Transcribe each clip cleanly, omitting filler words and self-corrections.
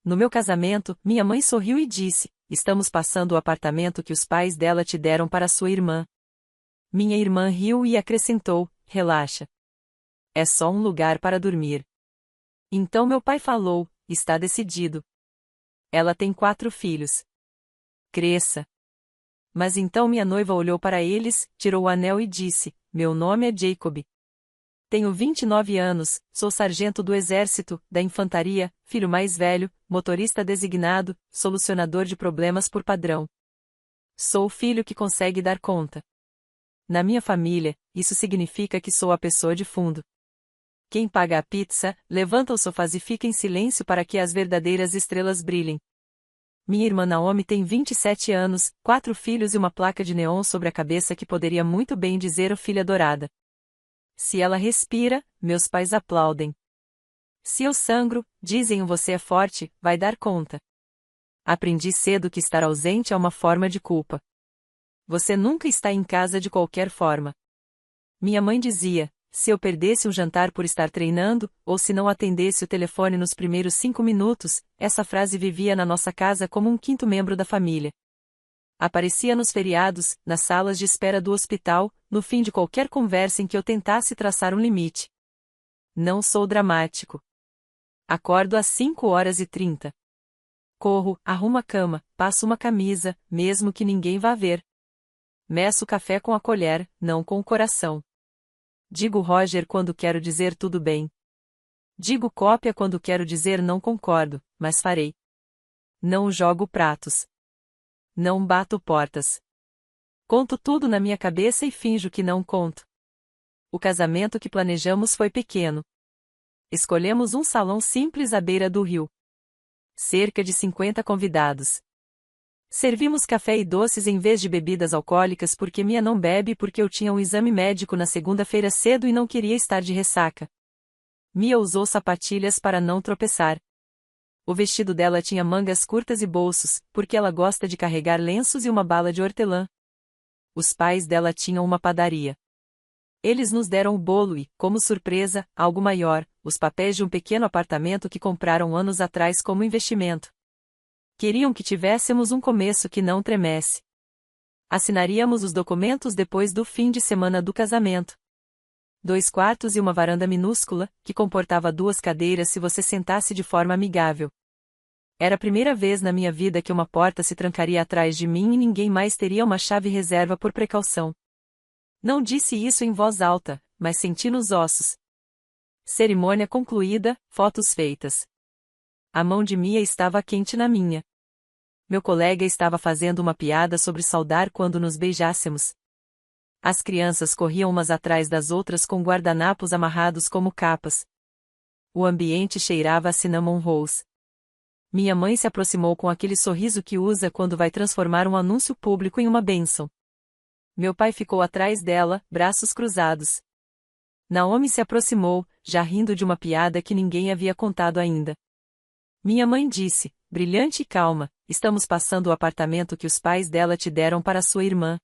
No meu casamento, minha mãe sorriu e disse: estamos passando o apartamento que os pais dela te deram para sua irmã. Minha irmã riu e acrescentou: relaxa. É só um lugar para dormir. Então meu pai falou: está decidido. Ela tem 4 filhos. Cresça. Mas então minha noiva olhou para eles, tirou o anel e disse: meu nome é Jacob. Tenho 29 anos, sou sargento do exército, da infantaria, filho mais velho, motorista designado, solucionador de problemas por padrão. Sou o filho que consegue dar conta. Na minha família, isso significa que sou a pessoa de fundo. Quem paga a pizza, levanta os sofás e fica em silêncio para que as verdadeiras estrelas brilhem. Minha irmã Naomi tem 27 anos, 4 filhos e uma placa de neon sobre a cabeça que poderia muito bem dizer: "O filha adorada". Se ela respira, meus pais aplaudem. Se eu sangro, dizem: "Você é forte, vai dar conta". Aprendi cedo que estar ausente é uma forma de culpa. Você nunca está em casa de qualquer forma. Minha mãe dizia: se eu perdesse um jantar por estar treinando, ou se não atendesse o telefone nos primeiros 5 minutos, essa frase vivia na nossa casa como um quinto membro da família. Aparecia nos feriados, nas salas de espera do hospital, no fim de qualquer conversa em que eu tentasse traçar um limite. Não sou dramático. Acordo às 5h30. Corro, arrumo a cama, passo uma camisa, mesmo que ninguém vá ver. Meço o café com a colher, não com o coração. Digo Roger quando quero dizer tudo bem. Digo cópia quando quero dizer não concordo, mas farei. Não jogo pratos. Não bato portas. Conto tudo na minha cabeça e finjo que não conto. O casamento que planejamos foi pequeno. Escolhemos um salão simples à beira do rio. Cerca de 50 convidados. Servimos café e doces em vez de bebidas alcoólicas porque Mia não bebe e porque eu tinha um exame médico na segunda-feira cedo e não queria estar de ressaca. Mia usou sapatilhas para não tropeçar. O vestido dela tinha mangas curtas e bolsos, porque ela gosta de carregar lenços e uma bala de hortelã. Os pais dela tinham uma padaria. Eles nos deram o bolo e, como surpresa, algo maior, os papéis de um pequeno apartamento que compraram anos atrás como investimento. Queriam que tivéssemos um começo que não tremesse. Assinaríamos os documentos depois do fim de semana do casamento. 2 quartos e uma varanda minúscula, que comportava 2 cadeiras se você sentasse de forma amigável. Era a primeira vez na minha vida que uma porta se trancaria atrás de mim e ninguém mais teria uma chave reserva por precaução. Não disse isso em voz alta, mas senti nos ossos. Cerimônia concluída, fotos feitas. A mão de Mia estava quente na minha. Meu colega estava fazendo uma piada sobre saudar quando nos beijássemos. As crianças corriam umas atrás das outras com guardanapos amarrados como capas. O ambiente cheirava a cinnamon rolls. Minha mãe se aproximou com aquele sorriso que usa quando vai transformar um anúncio público em uma bênção. Meu pai ficou atrás dela, braços cruzados. Naomi se aproximou, já rindo de uma piada que ninguém havia contado ainda. Minha mãe disse, brilhante e calma: estamos passando o apartamento que os pais dela te deram para sua irmã.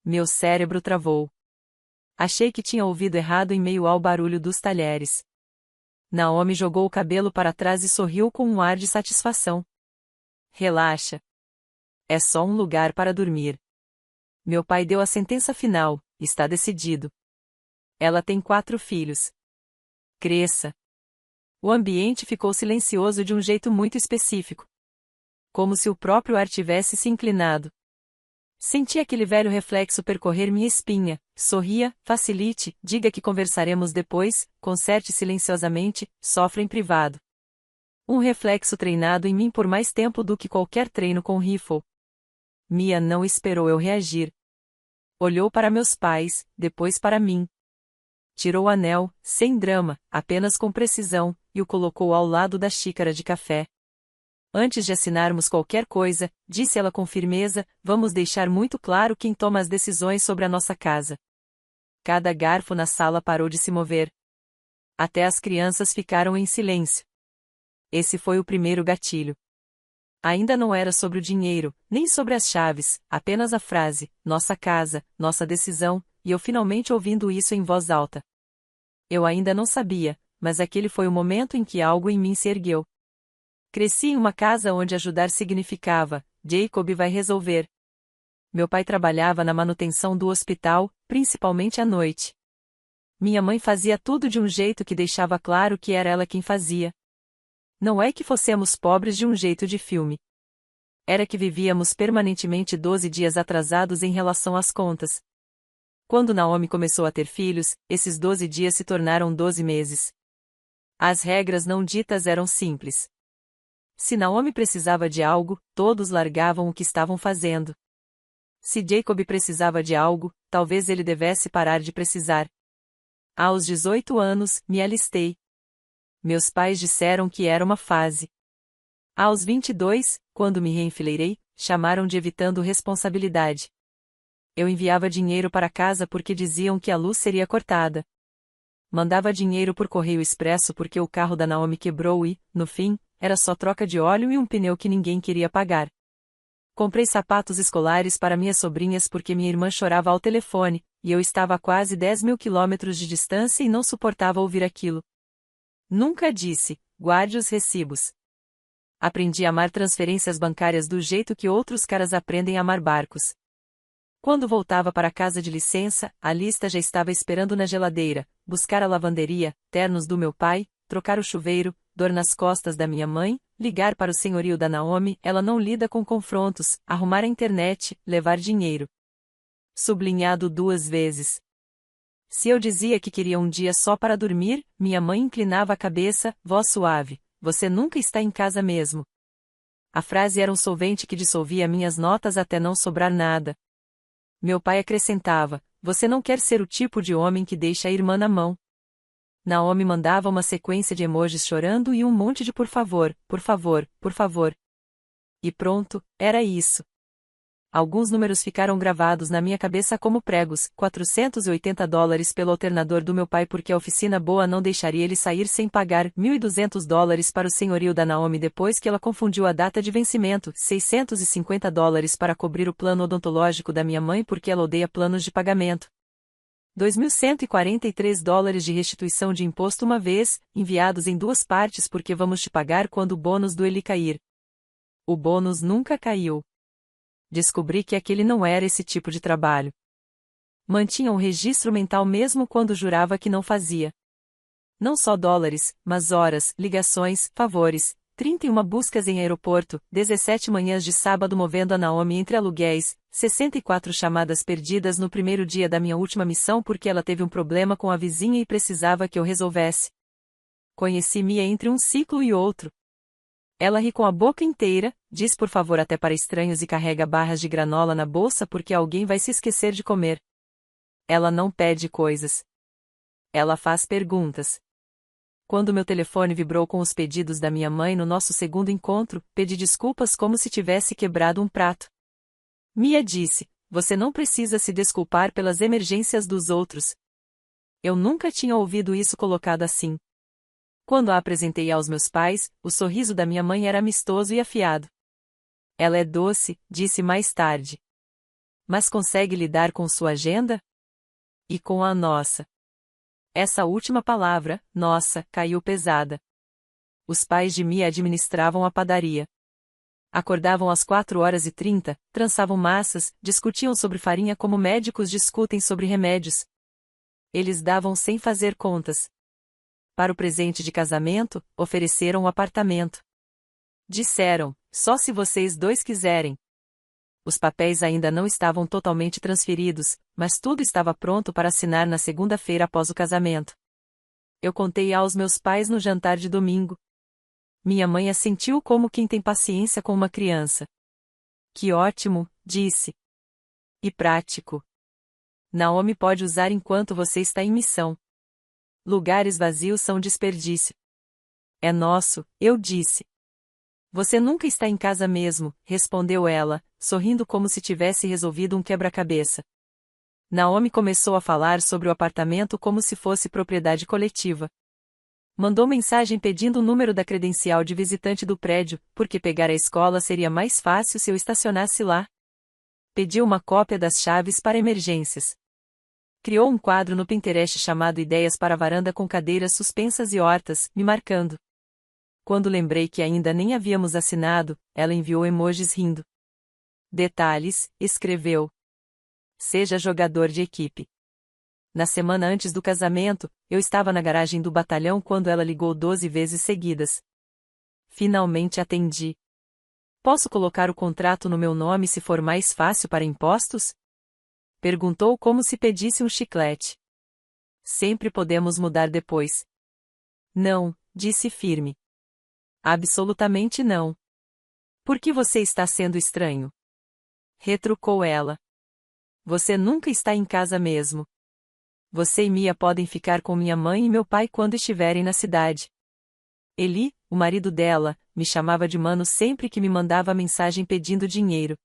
Meu cérebro travou. Achei que tinha ouvido errado em meio ao barulho dos talheres. Naomi jogou o cabelo para trás e sorriu com um ar de satisfação. Relaxa. É só um lugar para dormir. Meu pai deu a sentença final: está decidido. Ela tem 4 filhos. Cresça. O ambiente ficou silencioso de um jeito muito específico. Como se o próprio ar tivesse se inclinado. Senti aquele velho reflexo percorrer minha espinha: sorria, facilite, diga que conversaremos depois, conserte silenciosamente, sofra em privado. Um reflexo treinado em mim por mais tempo do que qualquer treino com rifle. Mia não esperou eu reagir. Olhou para meus pais, depois para mim. Tirou o anel, sem drama, apenas com precisão, e o colocou ao lado da xícara de café. Antes de assinarmos qualquer coisa, disse ela com firmeza, vamos deixar muito claro quem toma as decisões sobre a nossa casa. Cada garfo na sala parou de se mover. Até as crianças ficaram em silêncio. Esse foi o primeiro gatilho. Ainda não era sobre o dinheiro, nem sobre as chaves, apenas a frase, nossa casa, nossa decisão, e eu finalmente ouvindo isso em voz alta. Eu ainda não sabia, mas aquele foi o momento em que algo em mim se ergueu. Cresci em uma casa onde ajudar significava: Jacob vai resolver. Meu pai trabalhava na manutenção do hospital, principalmente à noite. Minha mãe fazia tudo de um jeito que deixava claro que era ela quem fazia. Não é que fossemos pobres de um jeito de filme. Era que vivíamos permanentemente 12 dias atrasados em relação às contas. Quando Naomi começou a ter filhos, esses 12 dias se tornaram 12 meses. As regras não ditas eram simples. Se Naomi precisava de algo, todos largavam o que estavam fazendo. Se Jacob precisava de algo, talvez ele devesse parar de precisar. Aos 18 anos, me alistei. Meus pais disseram que era uma fase. Aos 22, quando me reenfileirei, chamaram de evitando responsabilidade. Eu enviava dinheiro para casa porque diziam que a luz seria cortada. Mandava dinheiro por correio expresso porque o carro da Naomi quebrou e, no fim, era só troca de óleo e um pneu que ninguém queria pagar. Comprei sapatos escolares para minhas sobrinhas porque minha irmã chorava ao telefone, e eu estava a quase 10.000 quilômetros de distância e não suportava ouvir aquilo. Nunca disse: guarde os recibos. Aprendi a amar transferências bancárias do jeito que outros caras aprendem a amar barcos. Quando voltava para casa de licença, a lista já estava esperando na geladeira: buscar a lavanderia, ternos do meu pai, trocar o chuveiro, dor nas costas da minha mãe, ligar para o senhorio da Naomi, ela não lida com confrontos, arrumar a internet, levar dinheiro. Sublinhado 2 vezes. Se eu dizia que queria um dia só para dormir, minha mãe inclinava a cabeça: voz suave, você nunca está em casa mesmo. A frase era um solvente que dissolvia minhas notas até não sobrar nada. Meu pai acrescentava: você não quer ser o tipo de homem que deixa a irmã na mão. Naomi mandava uma sequência de emojis chorando e um monte de por favor, por favor, por favor. E pronto, era isso. Alguns números ficaram gravados na minha cabeça como pregos: $480 pelo alternador do meu pai porque a oficina boa não deixaria ele sair sem pagar, $1.200 para o senhorio da Naomi depois que ela confundiu a data de vencimento, $650 para cobrir o plano odontológico da minha mãe porque ela odeia planos de pagamento. $2.143 de restituição de imposto uma vez, enviados em 2 partes porque vamos te pagar quando o bônus do Eli cair. O bônus nunca caiu. Descobri que aquele não era esse tipo de trabalho. Mantinha um registro mental mesmo quando jurava que não fazia. Não só dólares, mas horas, ligações, favores, 31 buscas em aeroporto, 17 manhãs de sábado movendo a Naomi entre aluguéis, 64 chamadas perdidas no primeiro dia da minha última missão porque ela teve um problema com a vizinha e precisava que eu resolvesse. Conheci Mia entre um ciclo e outro. Ela ri com a boca inteira, diz por favor até para estranhos e carrega barras de granola na bolsa porque alguém vai se esquecer de comer. Ela não pede coisas. Ela faz perguntas. Quando meu telefone vibrou com os pedidos da minha mãe no nosso segundo encontro, pedi desculpas como se tivesse quebrado um prato. Mia disse: você não precisa se desculpar pelas emergências dos outros. Eu nunca tinha ouvido isso colocado assim. Quando a apresentei aos meus pais, o sorriso da minha mãe era amistoso e afiado. Ela é doce, disse mais tarde. Mas consegue lidar com sua agenda? E com a nossa? Essa última palavra, nossa, caiu pesada. Os pais de Mia administravam a padaria. Acordavam às 4h30, trançavam massas, discutiam sobre farinha como médicos discutem sobre remédios. Eles davam sem fazer contas. Para o presente de casamento, ofereceram um apartamento. Disseram: só se vocês dois quiserem. Os papéis ainda não estavam totalmente transferidos, mas tudo estava pronto para assinar na segunda-feira após o casamento. Eu contei aos meus pais no jantar de domingo. Minha mãe assentiu como quem tem paciência com uma criança. Que ótimo, disse. E prático. Naomi pode usar enquanto você está em missão. Lugares vazios são desperdício. É nosso, eu disse. Você nunca está em casa mesmo, respondeu ela, sorrindo como se tivesse resolvido um quebra-cabeça. Naomi começou a falar sobre o apartamento como se fosse propriedade coletiva. Mandou mensagem pedindo o número da credencial de visitante do prédio, porque pegar a escola seria mais fácil se eu estacionasse lá. Pediu uma cópia das chaves para emergências. Criou um quadro no Pinterest chamado Ideias para a Varanda com cadeiras suspensas e hortas, me marcando. Quando lembrei que ainda nem havíamos assinado, ela enviou emojis rindo. Detalhes, escreveu. Seja jogador de equipe. Na semana antes do casamento, eu estava na garagem do batalhão quando ela ligou 12 vezes seguidas. Finalmente atendi. Posso colocar o contrato no meu nome se for mais fácil para impostos? Perguntou como se pedisse um chiclete. Sempre podemos mudar depois. Não, disse firme. Absolutamente não. Por que você está sendo estranho? Retrucou ela. Você nunca está em casa mesmo. Você e Mia podem ficar com minha mãe e meu pai quando estiverem na cidade. Eli, o marido dela, me chamava de mano sempre que me mandava mensagem pedindo dinheiro.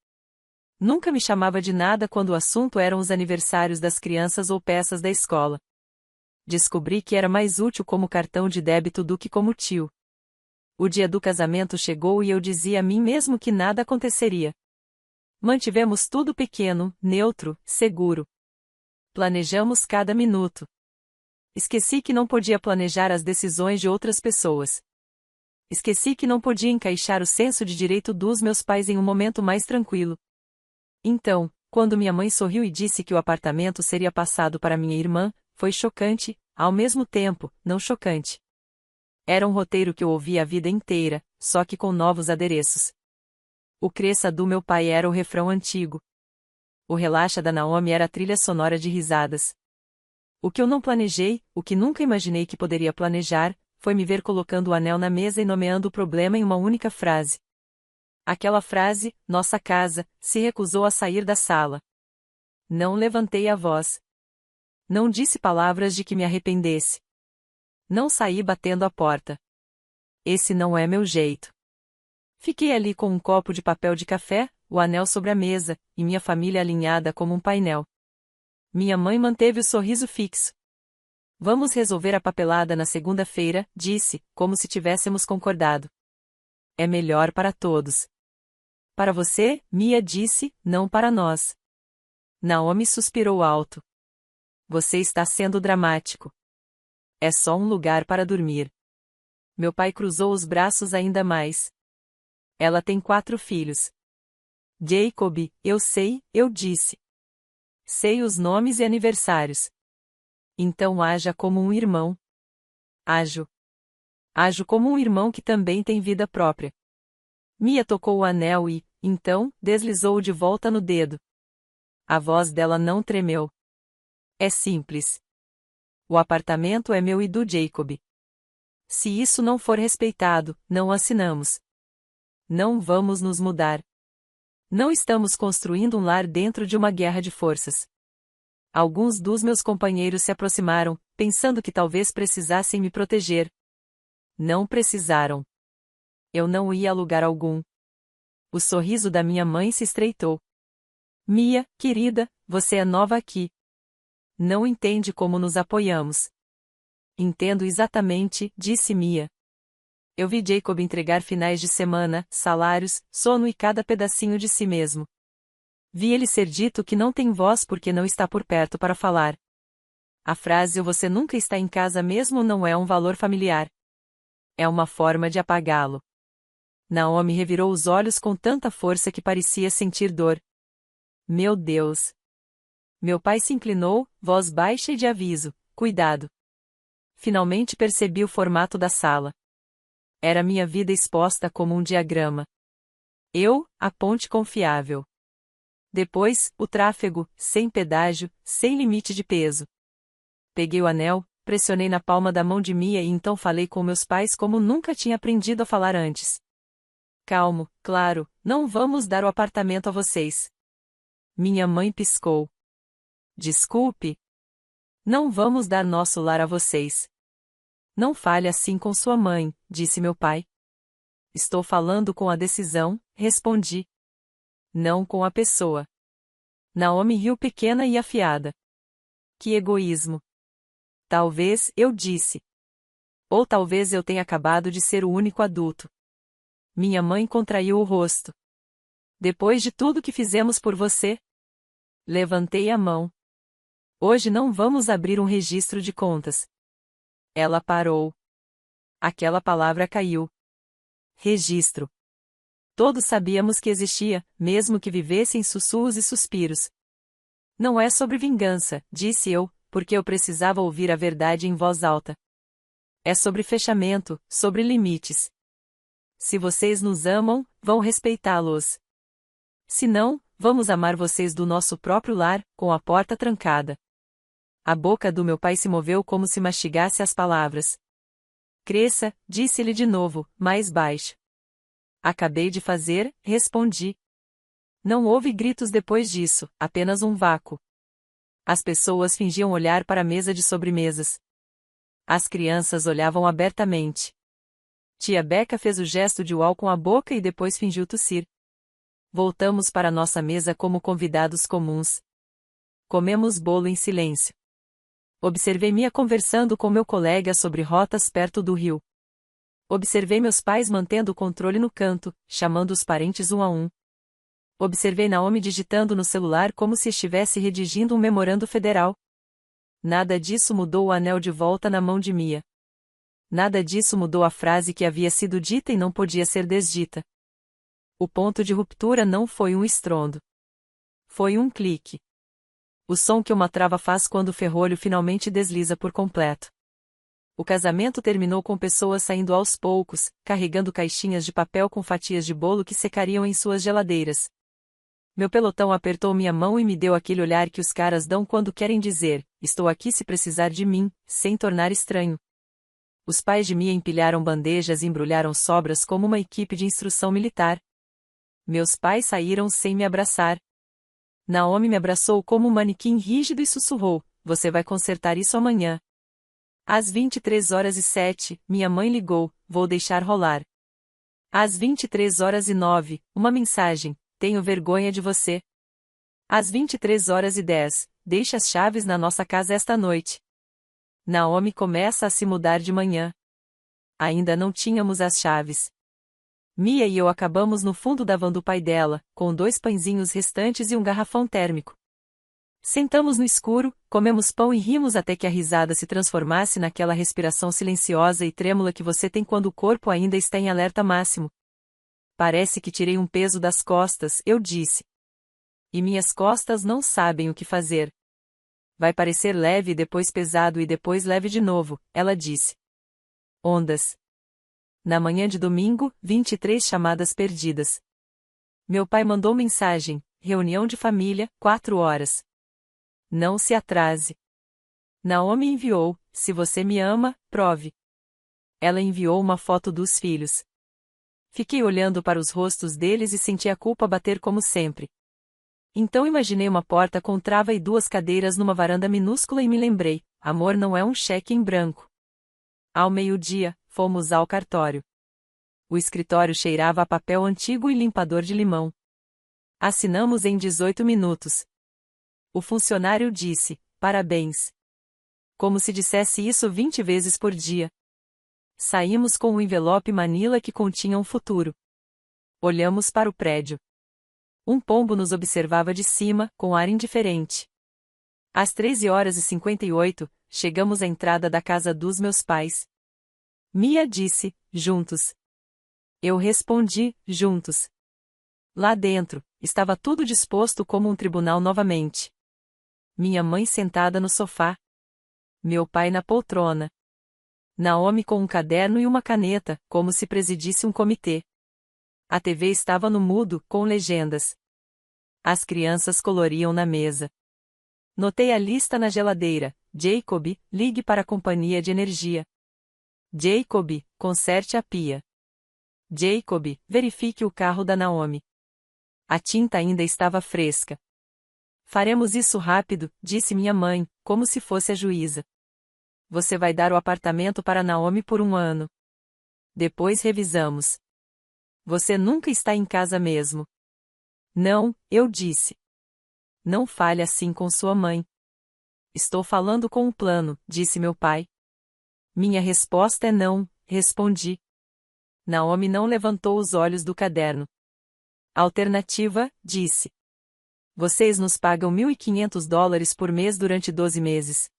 Nunca me chamava de nada quando o assunto eram os aniversários das crianças ou peças da escola. Descobri que era mais útil como cartão de débito do que como tio. O dia do casamento chegou e eu dizia a mim mesmo que nada aconteceria. Mantivemos tudo pequeno, neutro, seguro. Planejamos cada minuto. Esqueci que não podia planejar as decisões de outras pessoas. Esqueci que não podia encaixar o senso de direito dos meus pais em um momento mais tranquilo. Então, quando minha mãe sorriu e disse que o apartamento seria passado para minha irmã, foi chocante, ao mesmo tempo, não chocante. Era um roteiro que eu ouvia a vida inteira, só que com novos adereços. O Cresça do meu pai era o refrão antigo. O Relaxa da Naomi era a trilha sonora de risadas. O que eu não planejei, o que nunca imaginei que poderia planejar, foi me ver colocando o anel na mesa e nomeando o problema em uma única frase. Aquela frase, nossa casa, se recusou a sair da sala. Não levantei a voz. Não disse palavras de que me arrependesse. Não saí batendo a porta. Esse não é meu jeito. Fiquei ali com um copo de papel de café, o anel sobre a mesa, e minha família alinhada como um painel. Minha mãe manteve o sorriso fixo. Vamos resolver a papelada na segunda-feira, disse, como se tivéssemos concordado. É melhor para todos. Para você, Mia disse, não para nós. Naomi suspirou alto. Você está sendo dramático. É só um lugar para dormir. Meu pai cruzou os braços ainda mais. Ela tem 4 filhos. Jacob, eu sei, eu disse. Sei os nomes e aniversários. Então haja como um irmão. Ajo. Ajo como um irmão que também tem vida própria. Mia tocou o anel e, então, deslizou-o de volta no dedo. A voz dela não tremeu. É simples. O apartamento é meu e do Jacob. Se isso não for respeitado, não assinamos. Não vamos nos mudar. Não estamos construindo um lar dentro de uma guerra de forças. Alguns dos meus companheiros se aproximaram, pensando que talvez precisassem me proteger. Não precisaram. Eu não ia a lugar algum. O sorriso da minha mãe se estreitou. Mia, querida, você é nova aqui. Não entende como nos apoiamos. Entendo exatamente, disse Mia. Eu vi Jacob entregar finais de semana, salários, sono e cada pedacinho de si mesmo. Vi ele ser dito que não tem voz porque não está por perto para falar. A frase "ou você nunca está em casa mesmo" não é um valor familiar. É uma forma de apagá-lo. Naomi revirou os olhos com tanta força que parecia sentir dor. Meu Deus! Meu pai se inclinou, voz baixa e de aviso, cuidado. Finalmente percebi o formato da sala. Era minha vida exposta como um diagrama. Eu, a ponte confiável. Depois, o tráfego, sem pedágio, sem limite de peso. Peguei o anel, pressionei na palma da mão de Mia e então falei com meus pais como nunca tinha aprendido a falar antes. Calmo, claro, não vamos dar o apartamento a vocês. Minha mãe piscou. Desculpe. Não vamos dar nosso lar a vocês. Não fale assim com sua mãe, disse meu pai. Estou falando com a decisão, respondi. Não com a pessoa. Naomi riu pequena e afiada. Que egoísmo. Talvez, eu disse. Ou talvez eu tenha acabado de ser o único adulto. Minha mãe contraiu o rosto. Depois de tudo que fizemos por você? Levantei a mão. Hoje não vamos abrir um registro de contas. Ela parou. Aquela palavra caiu. registro. Todos sabíamos que existia, mesmo que vivesse em sussurros e suspiros. Não é sobre vingança, disse eu, porque eu precisava ouvir a verdade em voz alta. É sobre fechamento, sobre limites. Se vocês nos amam, vão respeitá-los. Se não, vamos amar vocês do nosso próprio lar, com a porta trancada. A boca do meu pai se moveu como se mastigasse as palavras. Cresça, disse-lhe de novo, mais baixo. Acabei de fazer, respondi. Não houve gritos depois disso, apenas um vácuo. As pessoas fingiam olhar para a mesa de sobremesas. As crianças olhavam abertamente. Tia Becca fez o gesto de uau com a boca e depois fingiu tossir. Voltamos para nossa mesa como convidados comuns. Comemos bolo em silêncio. Observei Mia conversando com meu colega sobre rotas perto do rio. Observei meus pais mantendo o controle no canto, chamando os parentes um a um. Observei Naomi digitando no celular como se estivesse redigindo um memorando federal. Nada disso mudou o anel de volta na mão de Mia. Nada disso mudou a frase que havia sido dita e não podia ser desdita. O ponto de ruptura não foi um estrondo. Foi um clique. O som que uma trava faz quando o ferrolho finalmente desliza por completo. O casamento terminou com pessoas saindo aos poucos, carregando caixinhas de papel com fatias de bolo que secariam em suas geladeiras. Meu pelotão apertou minha mão e me deu aquele olhar que os caras dão quando querem dizer, estou aqui se precisar de mim, sem tornar estranho. Os pais de Mia empilharam bandejas e embrulharam sobras como uma equipe de instrução militar. Meus pais saíram sem me abraçar. Naomi me abraçou como um manequim rígido e sussurrou, você vai consertar isso amanhã. Às 23h07, minha mãe ligou, vou deixar rolar. Às 23h09, uma mensagem, tenho vergonha de você. Às 23h10, deixe as chaves na nossa casa esta noite. Naomi começa a se mudar de manhã. Ainda não tínhamos as chaves. Mia e eu acabamos no fundo da van do pai dela, com 2 pãezinhos restantes e um garrafão térmico. Sentamos no escuro, comemos pão e rimos até que a risada se transformasse naquela respiração silenciosa e trêmula que você tem quando o corpo ainda está em alerta máximo. Parece que tirei um peso das costas, eu disse. E minhas costas não sabem o que fazer. Vai parecer leve e depois pesado e depois leve de novo, ela disse. Ondas. Na manhã de domingo, 23 chamadas perdidas. Meu pai mandou mensagem, reunião de família, 4 horas. Não se atrase. Naomi enviou, se você me ama, prove. Ela enviou uma foto dos filhos. Fiquei olhando para os rostos deles e senti a culpa bater como sempre. Então imaginei uma porta com trava e 2 cadeiras numa varanda minúscula e me lembrei, amor não é um cheque em branco. Ao meio-dia, fomos ao cartório. O escritório cheirava a papel antigo e limpador de limão. Assinamos em 18 minutos. O funcionário disse, parabéns. Como se dissesse isso 20 vezes por dia. Saímos com um envelope manila que continha um futuro. Olhamos para o prédio. Um pombo nos observava de cima, com ar indiferente. Às 13h58, chegamos à entrada da casa dos meus pais. Mia disse, juntos. Eu respondi, juntos. Lá dentro, estava tudo disposto como um tribunal novamente. Minha mãe sentada no sofá. Meu pai na poltrona. Naomi com um caderno e uma caneta, como se presidisse um comitê. A TV estava no mudo, com legendas. As crianças coloriam na mesa. Notei a lista na geladeira. Jacob, ligue para a companhia de energia. Jacob, conserte a pia. Jacob, verifique o carro da Naomi. A tinta ainda estava fresca. Faremos isso rápido, disse minha mãe, como se fosse a juíza. Você vai dar o apartamento para Naomi por 1 ano. Depois revisamos. Você nunca está em casa mesmo. Não, eu disse. Não fale assim com sua mãe. Estou falando com um plano, disse meu pai. Minha resposta é não, respondi. Naomi não levantou os olhos do caderno. Alternativa, disse. Vocês nos pagam $1.500 por mês durante 12 meses.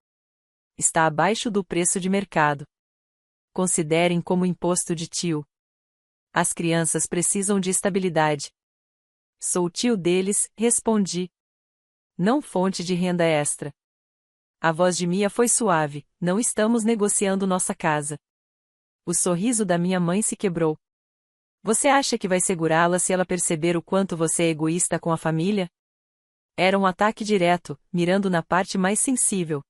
Está abaixo do preço de mercado. Considerem como imposto de tio. As crianças precisam de estabilidade. Sou tio deles, respondi. Não fonte de renda extra. A voz de Mia foi suave, não estamos negociando nossa casa. O sorriso da minha mãe se quebrou. Você acha que vai segurá-la se ela perceber o quanto você é egoísta com a família? Era um ataque direto, mirando na parte mais sensível.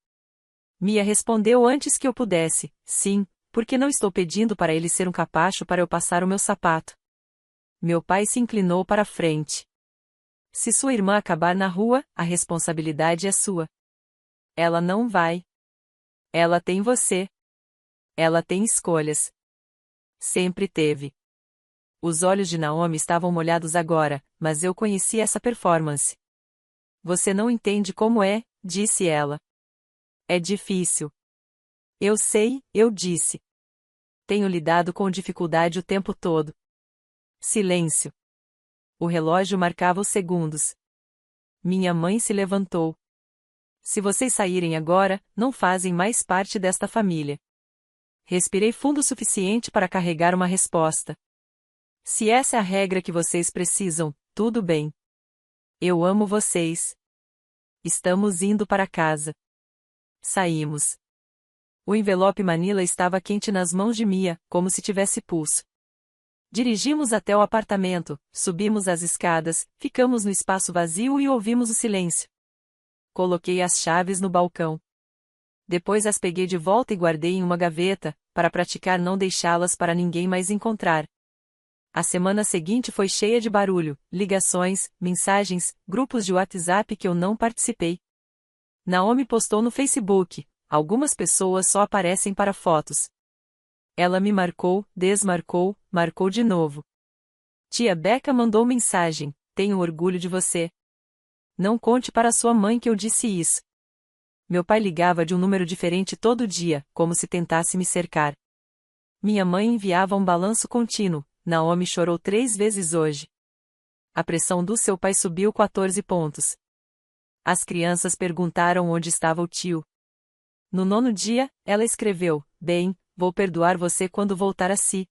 Mia respondeu antes que eu pudesse, sim, porque não estou pedindo para ele ser um capacho para eu passar o meu sapato. Meu pai se inclinou para a frente. Se sua irmã acabar na rua, a responsabilidade é sua. Ela não vai. Ela tem você. Ela tem escolhas. Sempre teve. Os olhos de Naomi estavam molhados agora, mas eu conheci essa performance. Você não entende como é, disse ela. É difícil. Eu sei, eu disse. Tenho lidado com dificuldade o tempo todo. Silêncio. O relógio marcava os segundos. Minha mãe se levantou. Se vocês saírem agora, não fazem mais parte desta família. Respirei fundo o suficiente para carregar uma resposta. Se essa é a regra que vocês precisam, tudo bem. Eu amo vocês. Estamos indo para casa. Saímos. O envelope Manila estava quente nas mãos de Mia, como se tivesse pulso. Dirigimos até o apartamento, subimos as escadas, ficamos no espaço vazio e ouvimos o silêncio. Coloquei as chaves no balcão. Depois as peguei de volta e guardei em uma gaveta, para praticar não deixá-las para ninguém mais encontrar. A semana seguinte foi cheia de barulho, ligações, mensagens, grupos de WhatsApp que eu não participei. Naomi postou no Facebook, algumas pessoas só aparecem para fotos. Ela me marcou, desmarcou, marcou de novo. Tia Becca mandou mensagem, tenho orgulho de você. Não conte para sua mãe que eu disse isso. Meu pai ligava de um número diferente todo dia, como se tentasse me cercar. Minha mãe enviava um balanço contínuo, Naomi chorou 3 vezes hoje. A pressão do seu pai subiu 14 pontos. As crianças perguntaram onde estava o tio. No 9º dia, ela escreveu, bem, vou perdoar você quando voltar a si.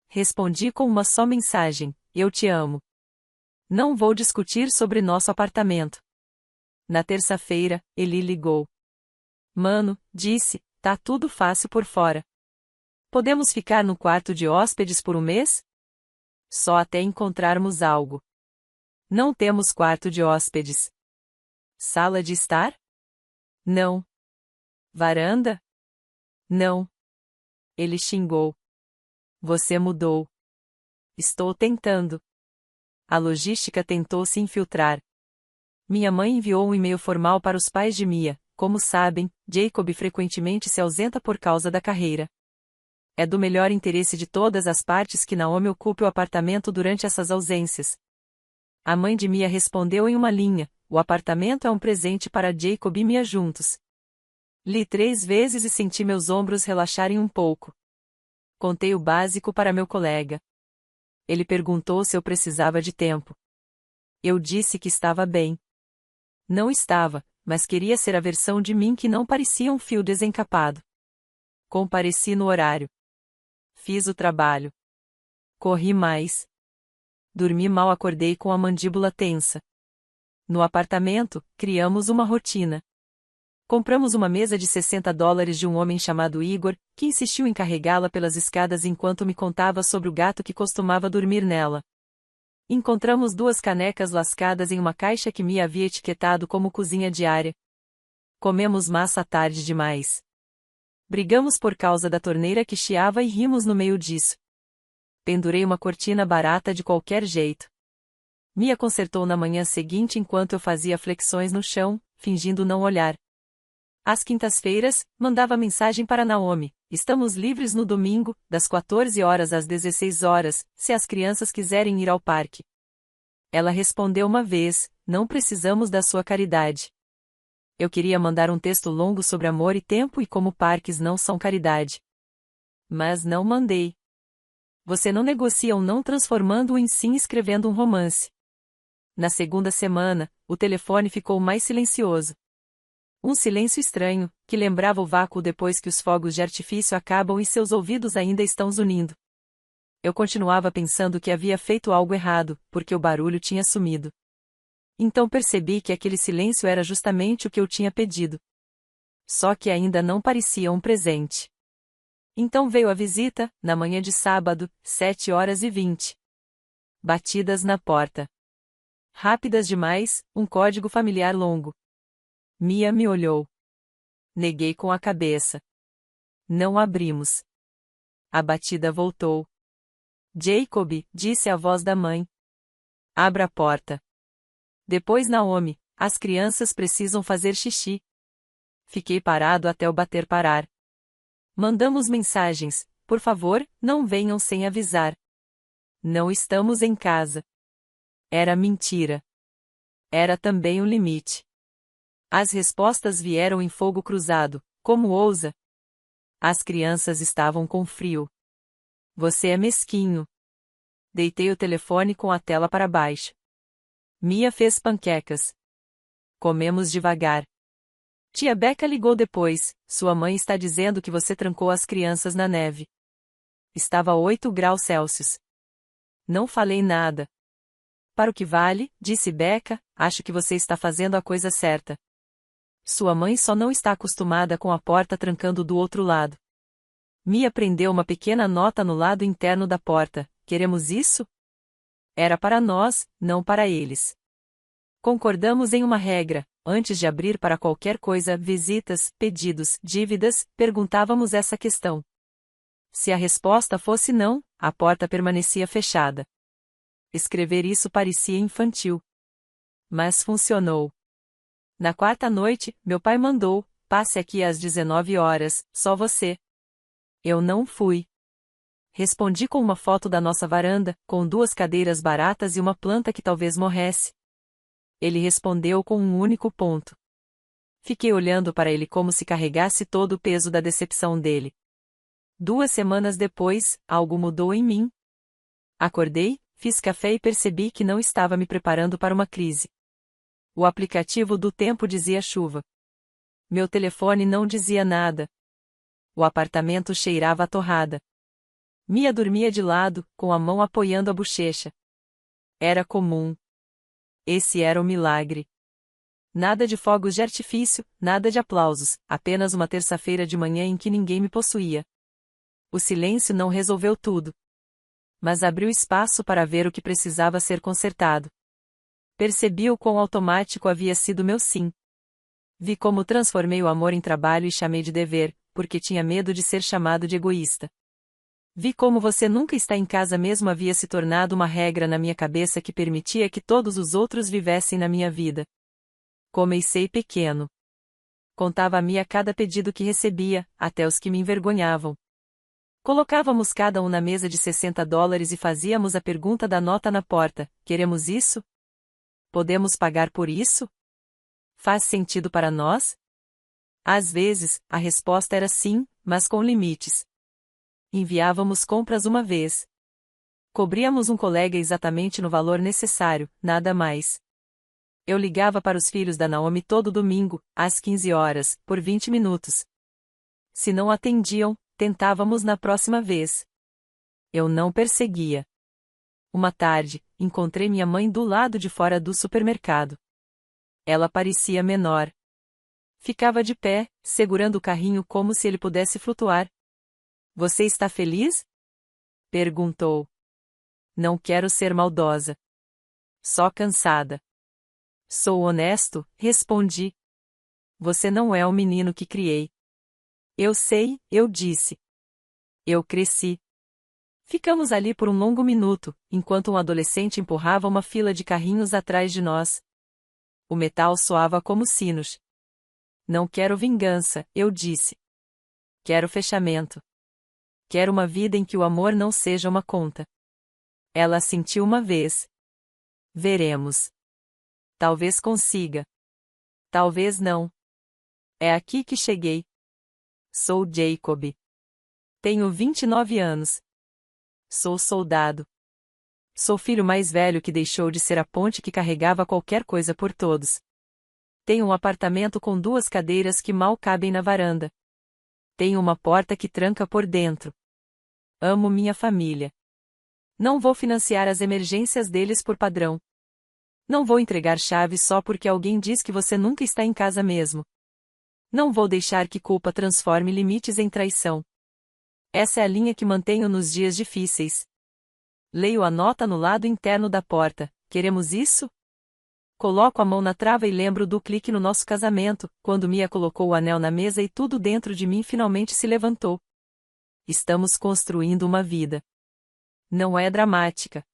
Respondi com uma só mensagem, eu te amo. Não vou discutir sobre nosso apartamento. Na terça-feira, Eli ligou. Mano, disse, tá tudo fácil por fora. Podemos ficar no quarto de hóspedes por um mês? Só até encontrarmos algo. Não temos quarto de hóspedes. Sala de estar? Não. Varanda? Não. Ele xingou. Você mudou. Estou tentando. A logística tentou se infiltrar. Minha mãe enviou um e-mail formal para os pais de Mia. Como sabem, Jacob frequentemente se ausenta por causa da carreira. É do melhor interesse de todas as partes que Naomi ocupe o apartamento durante essas ausências. A mãe de Mia respondeu em uma linha, o apartamento é um presente para Jacob e Mia juntos. Li 3 vezes e senti meus ombros relaxarem um pouco. Contei o básico para meu colega. Ele perguntou se eu precisava de tempo. Eu disse que estava bem. Não estava, mas queria ser a versão de mim que não parecia um fio desencapado. Compareci no horário. Fiz o trabalho. Corri mais. Dormi mal, acordei com a mandíbula tensa. No apartamento, criamos uma rotina. Compramos uma mesa de $60 de um homem chamado Igor, que insistiu em carregá-la pelas escadas enquanto me contava sobre o gato que costumava dormir nela. Encontramos 2 canecas lascadas em uma caixa que Mia havia etiquetado como cozinha diária. Comemos massa tarde demais. Brigamos por causa da torneira que chiava e rimos no meio disso. Pendurei uma cortina barata de qualquer jeito. Mia consertou na manhã seguinte enquanto eu fazia flexões no chão, fingindo não olhar. Às quintas-feiras, mandava mensagem para Naomi, estamos livres no domingo, das 14 horas às 16 horas, se as crianças quiserem ir ao parque. Ela respondeu uma vez, não precisamos da sua caridade. Eu queria mandar um texto longo sobre amor e tempo e como parques não são caridade. Mas não mandei. Você não negocia um não transformando-o em sim escrevendo um romance. Na segunda semana, o telefone ficou mais silencioso. Um silêncio estranho, que lembrava o vácuo depois que os fogos de artifício acabam e seus ouvidos ainda estão zunindo. Eu continuava pensando que havia feito algo errado, porque o barulho tinha sumido. Então percebi que aquele silêncio era justamente o que eu tinha pedido. Só que ainda não parecia um presente. Então veio a visita, na manhã de sábado, 7h20. Batidas na porta. Rápidas demais, um código familiar longo. Mia me olhou. Neguei com a cabeça. Não abrimos. A batida voltou. Jacob, disse a voz da mãe. Abra a porta. Depois Naomi, as crianças precisam fazer xixi. Fiquei parado até o bater parar. Mandamos mensagens, por favor, não venham sem avisar. Não estamos em casa. Era mentira. Era também um limite. As respostas vieram em fogo cruzado, como ousa? As crianças estavam com frio. Você é mesquinho. Deitei o telefone com a tela para baixo. Mia fez panquecas. Comemos devagar. Tia Becca ligou depois, sua mãe está dizendo que você trancou as crianças na neve. Estava 8 graus Celsius. Não falei nada. Para o que vale, disse Becca, acho que você está fazendo a coisa certa. Sua mãe só não está acostumada com a porta trancando do outro lado. Mia prendeu uma pequena nota no lado interno da porta. Queremos isso? Era para nós, não para eles. Concordamos em uma regra. Antes de abrir para qualquer coisa, visitas, pedidos, dívidas, perguntávamos essa questão. Se a resposta fosse não, a porta permanecia fechada. Escrever isso parecia infantil. Mas funcionou. Na quarta noite, meu pai mandou, passe aqui às 19 horas, só você. Eu não fui. Respondi com uma foto da nossa varanda, com 2 cadeiras baratas e uma planta que talvez morresse. Ele respondeu com um único ponto. Fiquei olhando para ele como se carregasse todo o peso da decepção dele. 2 semanas depois, algo mudou em mim. Acordei, fiz café e percebi que não estava me preparando para uma crise. O aplicativo do tempo dizia chuva. Meu telefone não dizia nada. O apartamento cheirava a torrada. Mia dormia de lado, com a mão apoiando a bochecha. Era comum. Esse era o milagre. Nada de fogos de artifício, nada de aplausos, apenas uma terça-feira de manhã em que ninguém me possuía. O silêncio não resolveu tudo. Mas abriu espaço para ver o que precisava ser consertado. Percebi o quão automático havia sido meu sim. Vi como transformei o amor em trabalho e chamei de dever, porque tinha medo de ser chamado de egoísta. Vi como você nunca está em casa mesmo havia se tornado uma regra na minha cabeça que permitia que todos os outros vivessem na minha vida. Comecei pequeno. Contava a Mia cada pedido que recebia, até os que me envergonhavam. Colocávamos cada um na mesa de $60 e fazíamos a pergunta da nota na porta: queremos isso? Podemos pagar por isso? Faz sentido para nós? Às vezes, a resposta era sim, mas com limites. Enviávamos compras uma vez. Cobríamos um colega exatamente no valor necessário, nada mais. Eu ligava para os filhos da Naomi todo domingo, às 15 horas, por 20 minutos. Se não atendiam, tentávamos na próxima vez. Eu não perseguia. Uma tarde, encontrei minha mãe do lado de fora do supermercado. Ela parecia menor. Ficava de pé, segurando o carrinho como se ele pudesse flutuar. Você está feliz? Perguntou. Não quero ser maldosa. Só cansada. Sou honesto, respondi. Você não é o menino que criei. Eu sei, eu disse. Eu cresci. Ficamos ali por um longo minuto, enquanto um adolescente empurrava uma fila de carrinhos atrás de nós. O metal soava como sinos. Não quero vingança, eu disse. Quero fechamento. Quero uma vida em que o amor não seja uma conta. Ela assentiu uma vez. Veremos. Talvez consiga. Talvez não. É aqui que cheguei. Sou Jacob. Tenho 29 anos. Sou soldado. Sou filho mais velho que deixou de ser a ponte que carregava qualquer coisa por todos. Tenho um apartamento com 2 cadeiras que mal cabem na varanda. Tenho uma porta que tranca por dentro. Amo minha família. Não vou financiar as emergências deles por padrão. Não vou entregar chaves só porque alguém diz que você nunca está em casa mesmo. Não vou deixar que culpa transforme limites em traição. Essa é a linha que mantenho nos dias difíceis. Leio a nota no lado interno da porta. Queremos isso? Coloco a mão na trava e lembro do clique no nosso casamento, quando Mia colocou o anel na mesa e tudo dentro de mim finalmente se levantou. Estamos construindo uma vida. Não é dramática.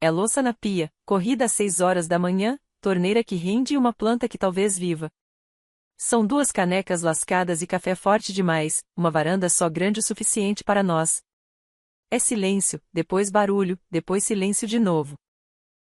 É louça na pia, corrida às 6 horas da manhã, torneira que rende e uma planta que talvez viva. São 2 canecas lascadas e café forte demais, uma varanda só grande o suficiente para nós. É silêncio, depois barulho, depois silêncio de novo.